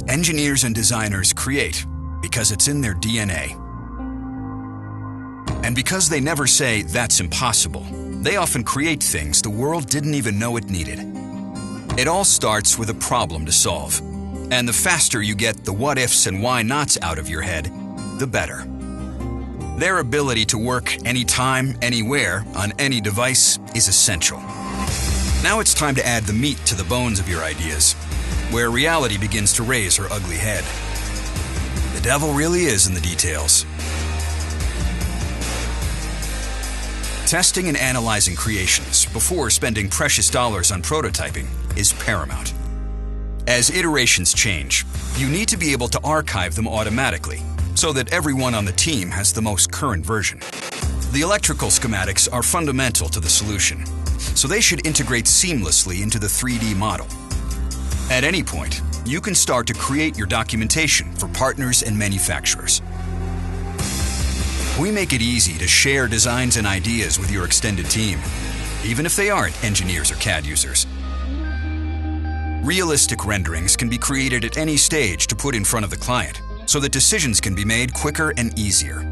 Engineers and designers create because it's in their DNA. And because they never say, "That's impossible," they often create things the world didn't even know it needed. It all starts with a problem to solve. And the faster you get the what-ifs and why-nots out of your head, the better. Their ability to work anytime, anywhere, on any device is essential. Now it's time to add the meat to the bones of your ideas, where reality begins to raise her ugly head. The devil really is in the details. Testing and analyzing creations before spending precious dollars on prototyping is paramount. As iterations change, you need to be able to archive them automatically so that everyone on the team has the most current version. The electrical schematics are fundamental to the solution, so they should integrate seamlessly into the 3D model. At any point, you can start to create your documentation for partners and manufacturers. We make it easy to share designs and ideas with your extended team, even if they aren't engineers or CAD users. Realistic renderings can be created at any stage to put in front of the client, so that decisions can be made quicker and easier.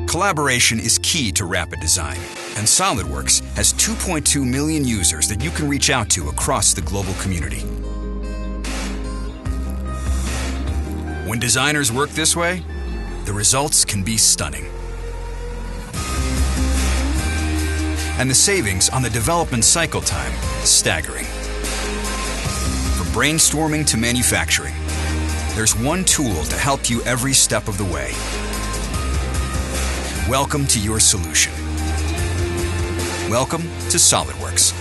Collaboration is key to rapid design, and SOLIDWORKS has 2.2 million users that you can reach out to across the global community. When designers work this way, the results can be stunning. And the savings on the development cycle time, staggering. From brainstorming to manufacturing, there's one tool to help you every step of the way. Welcome to your solution. Welcome to SOLIDWORKS.